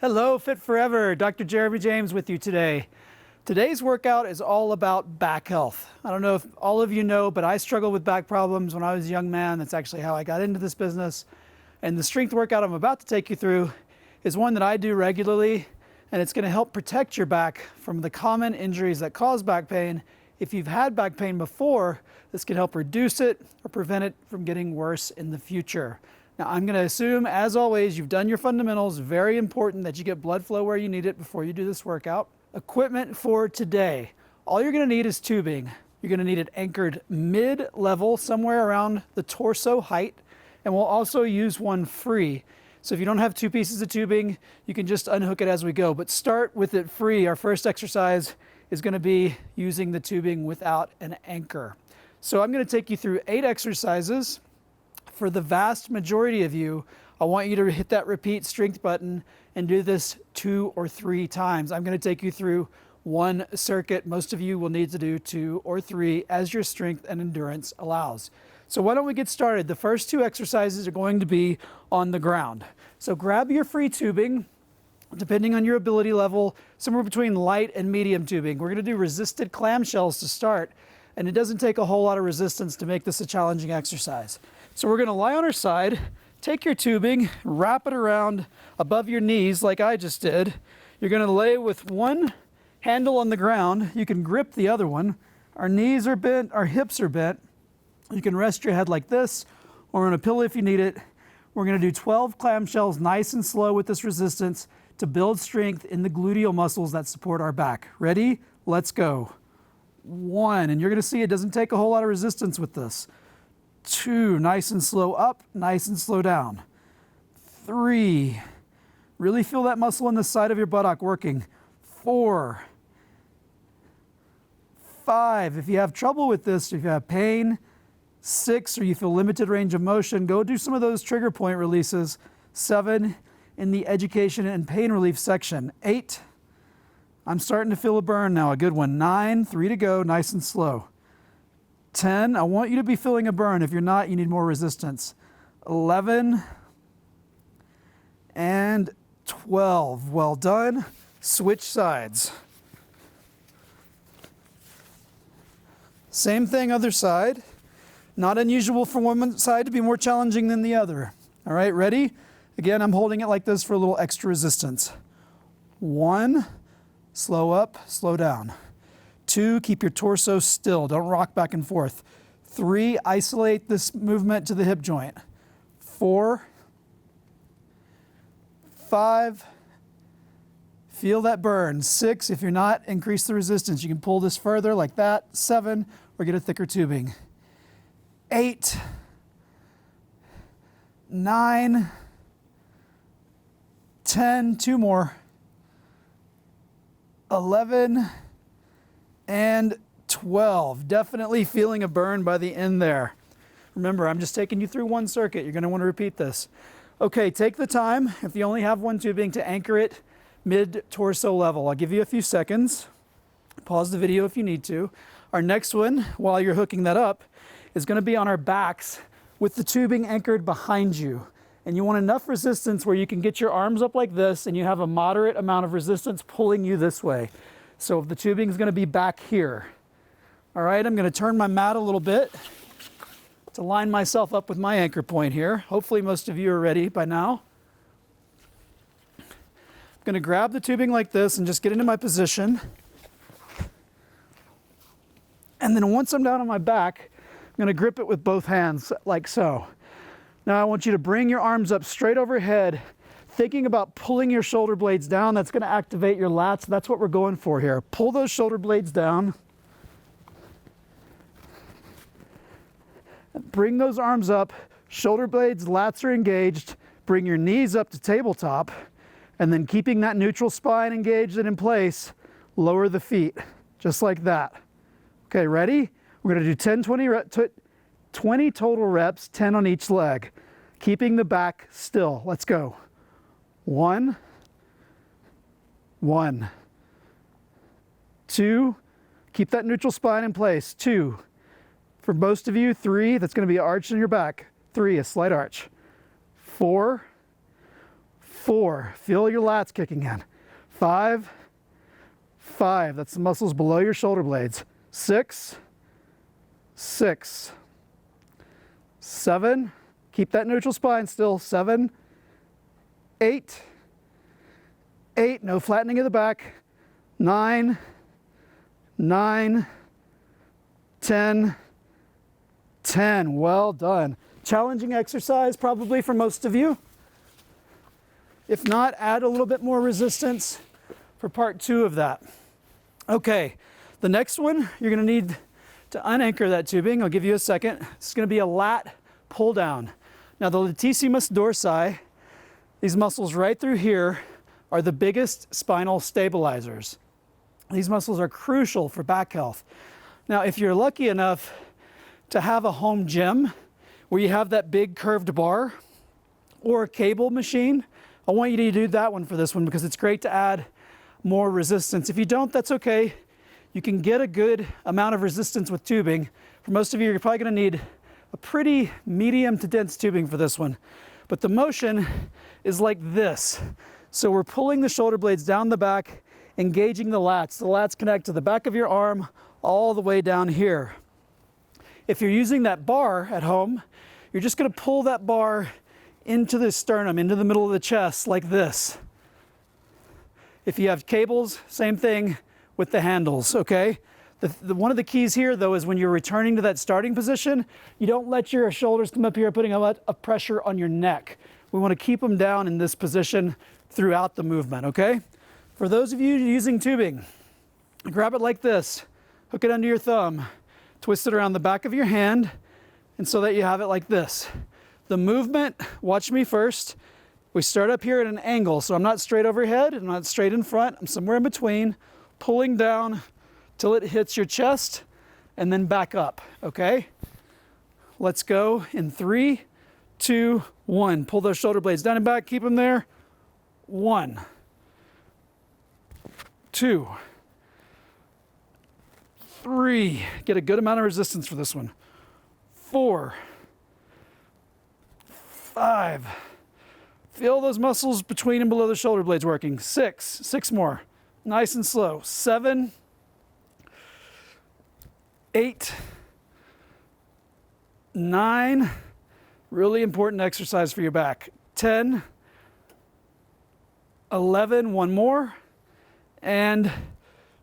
Hello, Fit Forever. Dr. Jeremy James with you today. Today's workout is all about back health. I don't know if all of you know, but I struggled with back problems when I was a young man. That's actually how I got into this business. And the strength workout I'm about to take you through is one that I do regularly, and it's going to help protect your back from the common injuries that cause back pain. If you've had back pain before, this can help reduce it or prevent it from getting worse in the future. Now, I'm going to assume, as always, you've done your fundamentals. Very important that you get blood flow where you need it before you do this workout. Equipment for today. All you're going to need is tubing. You're going to need it anchored mid-level, somewhere around the torso height, and we'll also use one free. So if you don't have two pieces of tubing, you can just unhook it as we go, but start with it free. Our first exercise is going to be using the tubing without an anchor. So I'm going to take you through 8 exercises. For the vast majority of you, I want you to hit that repeat strength button and do this 2 or 3 times. I'm going to take you through one circuit. Most of you will need to do 2 or 3 as your strength and endurance allows. So why don't we get started? The first 2 exercises are going to be on the ground. So grab your free tubing, depending on your ability level, somewhere between light and medium tubing. We're going to do resisted clamshells to start, and it doesn't take a whole lot of resistance to make this a challenging exercise. So we're going to lie on our side, take your tubing, wrap it around above your knees like I just did. You're going to lay with one handle on the ground. You can grip the other one. Our knees are bent, our hips are bent. You can rest your head like this or on a pillow if you need it. We're going to do 12 clamshells nice and slow with this resistance to build strength in the gluteal muscles that support our back. Ready? Let's go. 1, and you're going to see it doesn't take a whole lot of resistance with this. 2, nice and slow up, nice and slow down. 3, really feel that muscle in the side of your buttock working. 4, 5, if you have trouble with this, if you have pain, 6, or you feel limited range of motion, go do some of those trigger point releases. 7, in the education and pain relief section. 8, I'm starting to feel a burn now, a good one. 9, 3 to go, nice and slow. 10, I want you to be feeling a burn. If you're not, you need more resistance. 11 and 12. Well done. Switch sides. Same thing, other side. Not unusual for one side to be more challenging than the other. All right, ready? Again, I'm holding it like this for a little extra resistance. 1, slow up, slow down. 2, keep your torso still. Don't rock back and forth. 3, isolate this movement to the hip joint. 4, 5, feel that burn. 6, if you're not, increase the resistance. You can pull this further like that. 7, or get a thicker tubing. 8, 9, 10, 2 more. 11, and 12. Definitely feeling a burn by the end there. Remember, I'm just taking you through one circuit. You're going to want to repeat this. Okay, take the time, if you only have one tubing, to anchor it mid-torso level. I'll give you a few seconds. Pause the video if you need to. Our next one, while you're hooking that up, is going to be on our backs with the tubing anchored behind you. And you want enough resistance where you can get your arms up like this and you have a moderate amount of resistance pulling you this way. So the tubing is going to be back here. All right, I'm going to turn my mat a little bit to line myself up with my anchor point here. Hopefully most of you are ready by now. I'm going to grab the tubing like this and just get into my position. And then once I'm down on my back, I'm going to grip it with both hands like so. Now I want you to bring your arms up straight overhead, thinking about pulling your shoulder blades down. That's going to activate your lats. That's what we're going for here. Pull those shoulder blades down. Bring those arms up. Shoulder blades, lats are engaged. Bring your knees up to tabletop. And then keeping that neutral spine engaged and in place, lower the feet, just like that. Okay, ready? We're going to do 20 total reps, 10 on each leg. Keeping the back still. Let's go. 1, 2, keep that neutral spine in place. 2, for most of you, 3, that's going to be an arch in your back. 3, a slight arch. 4, 4, feel your lats kicking in. 5, that's the muscles below your shoulder blades. 6, 7, keep that neutral spine still. 7, 8, no flattening of the back. 9, 10, well done. Challenging exercise probably for most of you. If not, add a little bit more resistance for part 2 of that. Okay, the next one, you're gonna need to unanchor that tubing. I'll give you a second. It's gonna be a lat pull down. Now the latissimus dorsi, these muscles right through here, are the biggest spinal stabilizers. These muscles are crucial for back health. Now, if you're lucky enough to have a home gym where you have that big curved bar or a cable machine, I want you to do that one for this one because it's great to add more resistance. If you don't, that's okay. You can get a good amount of resistance with tubing. For most of you, you're probably gonna need a pretty medium to dense tubing for this one. But the motion is like this. So we're pulling the shoulder blades down the back, engaging the lats. The lats connect to the back of your arm all the way down here. If you're using that bar at home, you're just gonna pull that bar into the sternum, into the middle of the chest like this. If you have cables, same thing with the handles, okay? One of the keys here though is when you're returning to that starting position, you don't let your shoulders come up here putting a lot of pressure on your neck. We wanna keep them down in this position throughout the movement, okay? For those of you using tubing, grab it like this, hook it under your thumb, twist it around the back of your hand, and so that you have it like this. The movement, watch me first. We start up here at an angle, so I'm not straight overhead, I'm not straight in front, I'm somewhere in between, pulling down till it hits your chest, and then back up, okay? Let's go in 3, 2, 1. Pull those shoulder blades down and back, keep them there. 1, 2, 3. Get a good amount of resistance for this one. 4, 5. Feel those muscles between and below the shoulder blades working. 6 more. Nice and slow. 7, 8, 9. Really important exercise for your back. 10, 11, one more, and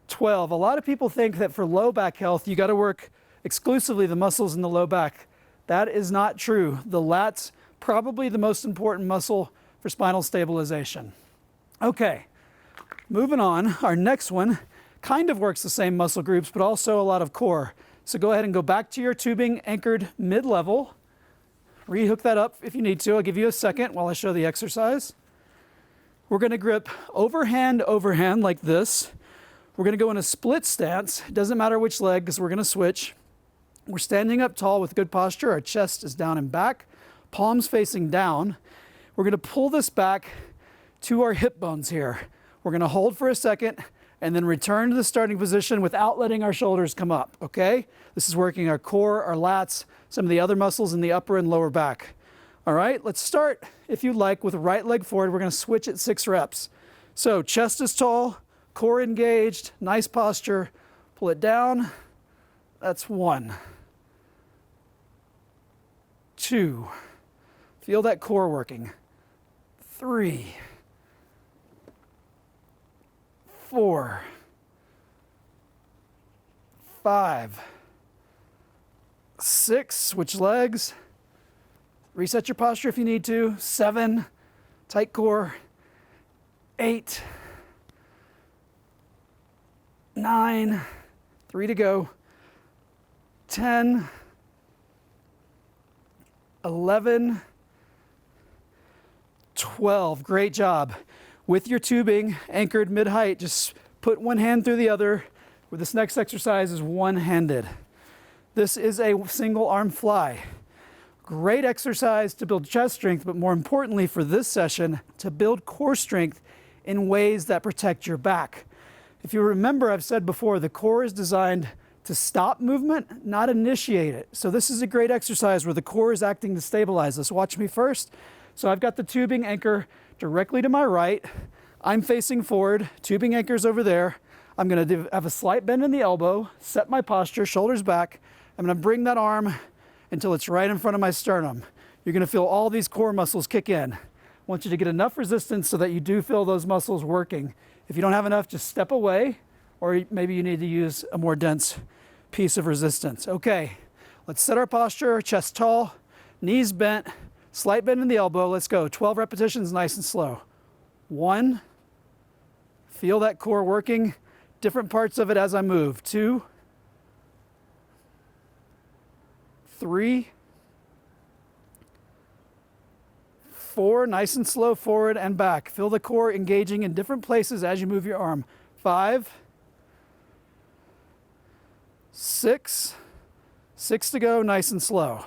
12. A lot of people think that for low back health, you got to work exclusively the muscles in the low back. That is not true. The lats, probably the most important muscle for spinal stabilization. Okay, moving on. Our next one kind of works the same muscle groups, but also a lot of core. So go ahead and go back to your tubing anchored mid-level. Rehook that up if you need to. I'll give you a second while I show the exercise. We're gonna grip overhand like this. We're gonna go in a split stance. It doesn't matter which leg because we're gonna switch. We're standing up tall with good posture. Our chest is down and back, palms facing down. We're gonna pull this back to our hip bones here. We're gonna hold for a second and then return to the starting position without letting our shoulders come up, okay? This is working our core, our lats, some of the other muscles in the upper and lower back. All right, let's start, if you like, with right leg forward. We're gonna switch at 6 reps. So chest is tall, core engaged, nice posture. Pull it down, that's 1. 2, feel that core working. 3, 4, 5, 6, switch legs. Reset your posture if you need to. 7, tight core. 8, 9, 3 to go. 10, 11, 12. Great job. With your tubing anchored mid-height, just put one hand through the other. With this next exercise is one-handed. This is a single arm fly. Great exercise to build chest strength, but more importantly for this session, to build core strength in ways that protect your back. If you remember, I've said before, the core is designed to stop movement, not initiate it. So this is a great exercise where the core is acting to stabilize us. Watch me first. So I've got the tubing anchor directly to my right. I'm facing forward, tubing anchor's over there. I'm gonna have a slight bend in the elbow, set my posture, shoulders back. I'm gonna bring that arm until it's right in front of my sternum. You're gonna feel all these core muscles kick in. I want you to get enough resistance so that you do feel those muscles working. If you don't have enough, just step away, or maybe you need to use a more dense piece of resistance. Okay, let's set our posture, chest tall, knees bent, slight bend in the elbow. Let's go, 12 repetitions, nice and slow. 1, feel that core working, different parts of it as I move. 2, 3, 4, nice and slow, forward and back. Feel the core engaging in different places as you move your arm. 5, 6, 6 to go, nice and slow.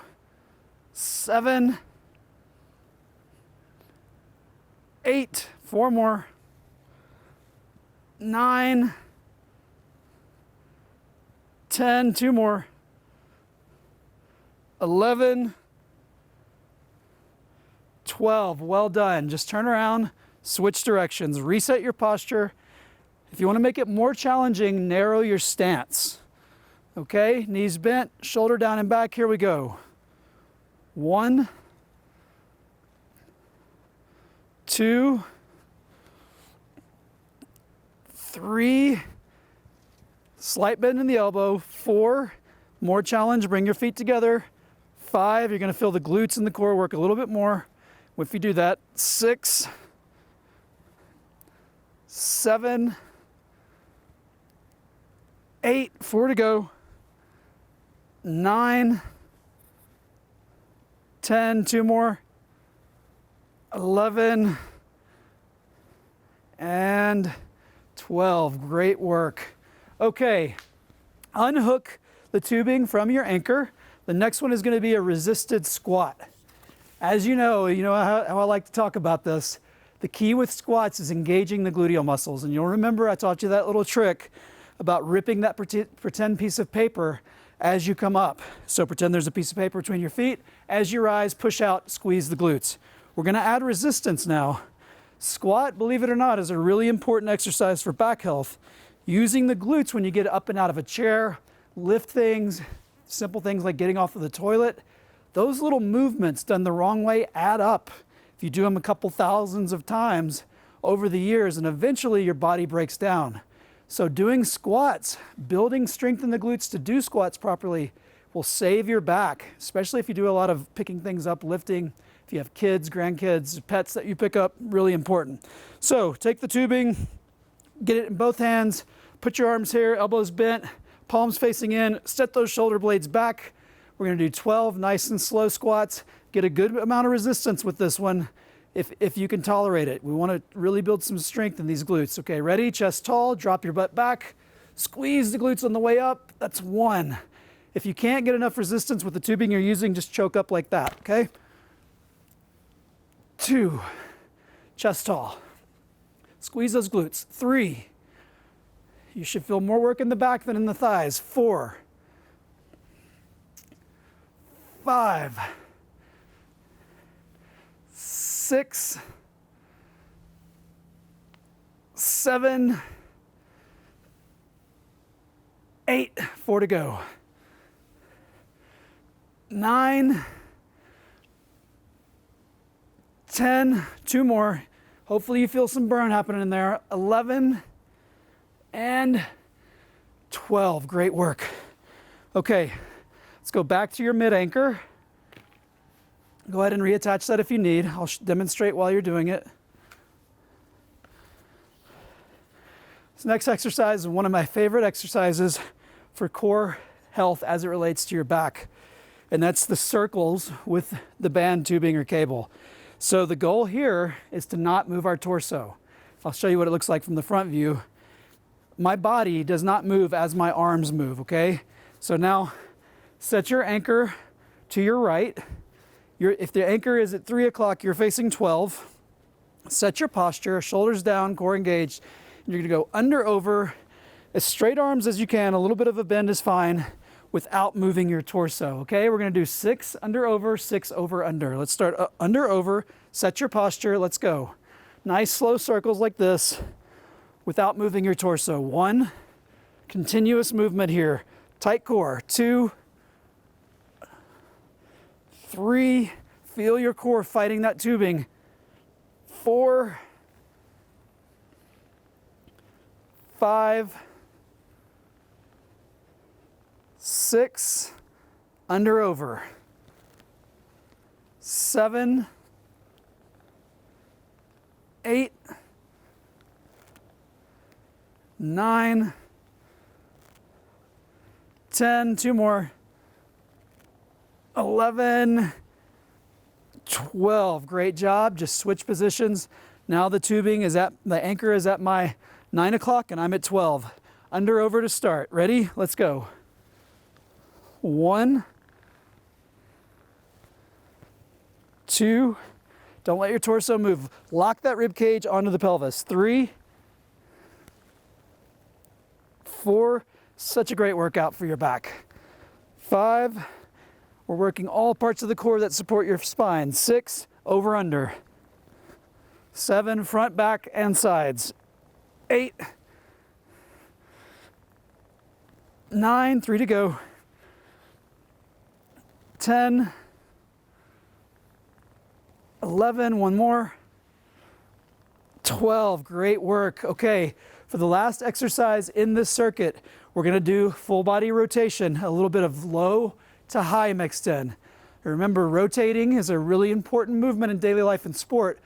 7, 8, 4 more. 9, 10, 2 more. 11, 12, well done. Just turn around, switch directions, reset your posture. If you want to make it more challenging, narrow your stance. Okay, knees bent, shoulder down and back, here we go. 1, 2, 3, slight bend in the elbow. 4, more challenge, bring your feet together. 5, you're gonna feel the glutes and the core work a little bit more if you do that. 6, 7, 8, 4 to go. 9, 10, 2 more. 11, and 12. Great work. Okay, unhook the tubing from your anchor. The next one is going to be a resisted squat. As you know how I like to talk about this. The key with squats is engaging the gluteal muscles. And you'll remember I taught you that little trick about ripping that pretend piece of paper as you come up. So pretend there's a piece of paper between your feet. As you rise, push out, squeeze the glutes. We're going to add resistance now. Squat, believe it or not, is a really important exercise for back health. Using the glutes when you get up and out of a chair, lift things, simple things like getting off of the toilet. Those little movements done the wrong way add up. If you do them a couple thousands of times over the years, and eventually your body breaks down. So doing squats, building strength in the glutes to do squats properly will save your back, especially if you do a lot of picking things up, lifting. If you have kids, grandkids, pets that you pick up, really important. So take the tubing, get it in both hands, put your arms here, elbows bent, palms facing in, set those shoulder blades back. We're gonna do 12 nice and slow squats. Get a good amount of resistance with this one if you can tolerate it. We wanna really build some strength in these glutes. Okay, ready? Chest tall, drop your butt back, squeeze the glutes on the way up. That's 1. If you can't get enough resistance with the tubing you're using, just choke up like that, okay? 2, chest tall. Squeeze those glutes. 3, you should feel more work in the back than in the thighs. 4, 5, 6, 7, 8, 4 to go. 9, 10, 2 more. Hopefully you feel some burn happening in there. 11 and 12. Great work. Okay, let's go back to your mid anchor. Go ahead and reattach that if you need. I'll demonstrate while you're doing it. This next exercise is one of my favorite exercises for core health as it relates to your back. And that's the circles with the band, tubing, or cable. So the goal here is to not move our torso. I'll show you what it looks like from the front view. My body does not move as my arms move, okay? So now set your anchor to your right. If the anchor is at 3 o'clock, you're facing 12. Set your posture, shoulders down, core engaged. And you're gonna go under, over, as straight arms as you can. A little bit of a bend is fine without moving your torso, okay? We're gonna do 6 under, over, 6 over, under. Let's start under, over, set your posture, let's go. Nice slow circles like this without moving your torso. 1, continuous movement here. Tight core. 2, 3, feel your core fighting that tubing. 4, 5, 6, under over. 7, 8, 9, 10, 2 more, 11, 12. Great job. Just switch positions. Now the anchor is at my 9 o'clock and I'm at 12. Under over to start. Ready? Let's go. 1, 2, don't let your torso move. Lock that rib cage onto the pelvis. 3, 4, such a great workout for your back. 5, we're working all parts of the core that support your spine. 6, over under. 7, front, back, and sides. 8, 9, 3 to go. 10, 11, one more. 12, great work. Okay, for the last exercise in this circuit, we're gonna do full body rotation, a little bit of low to high mixed in. Remember, rotating is a really important movement in daily life and sport.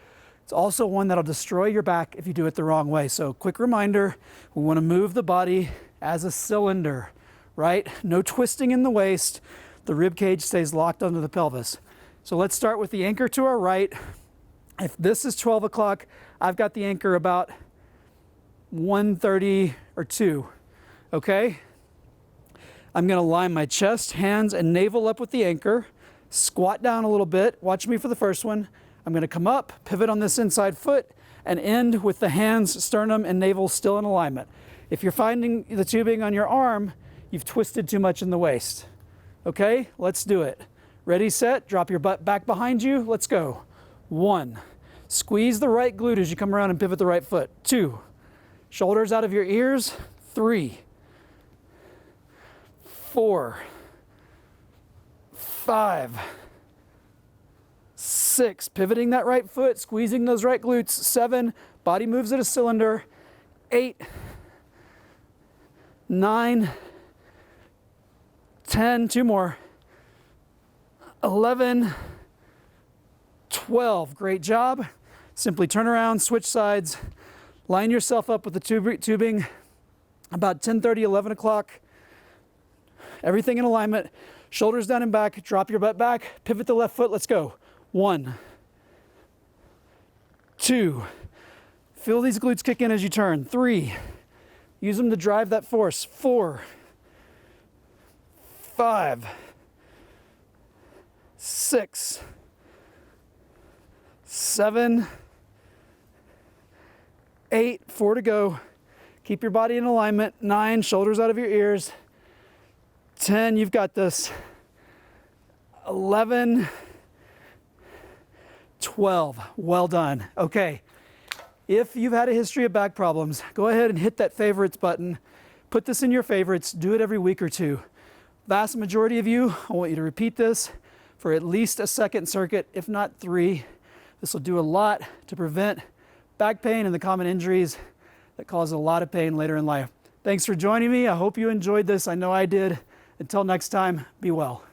It's also one that'll destroy your back if you do it the wrong way. So quick reminder, we wanna move the body as a cylinder, right? No twisting in the waist. The rib cage stays locked onto the pelvis. So let's start with the anchor to our right. If this is 12 o'clock, I've got the anchor about 1:30 or 2, okay? I'm gonna line my chest, hands, and navel up with the anchor, squat down a little bit, watch me for the first one. I'm gonna come up, pivot on this inside foot, and end with the hands, sternum, and navel still in alignment. If you're finding the tubing on your arm, you've twisted too much in the waist. Okay, let's do it. Ready, set, drop your butt back behind you. Let's go. 1, squeeze the right glute as you come around and pivot the right foot. 2, shoulders out of your ears. 3, 4, 5, 6, pivoting that right foot, squeezing those right glutes. 7, body moves at a cylinder. 8, 9, 10, 2 more. 11, 12, great job. Simply turn around, switch sides, line yourself up with the tubing about 10:30, 11 o'clock. Everything in alignment, shoulders down and back, drop your butt back, pivot the left foot, let's go. 1, 2, feel these glutes kick in as you turn. 3, use them to drive that force. 4, 5, 6, 7, 8, 4 to go. Keep your body in alignment. 9, shoulders out of your ears. 10, you've got this. 11, 12, well done. Okay, if you've had a history of back problems, go ahead and hit that favorites button. Put this in your favorites, do it every week or 2. Vast majority of you, I want you to repeat this for at least a second circuit, if not 3. This will do a lot to prevent back pain and the common injuries that cause a lot of pain later in life. Thanks for joining me. I hope you enjoyed this. I know I did. Until next time, be well.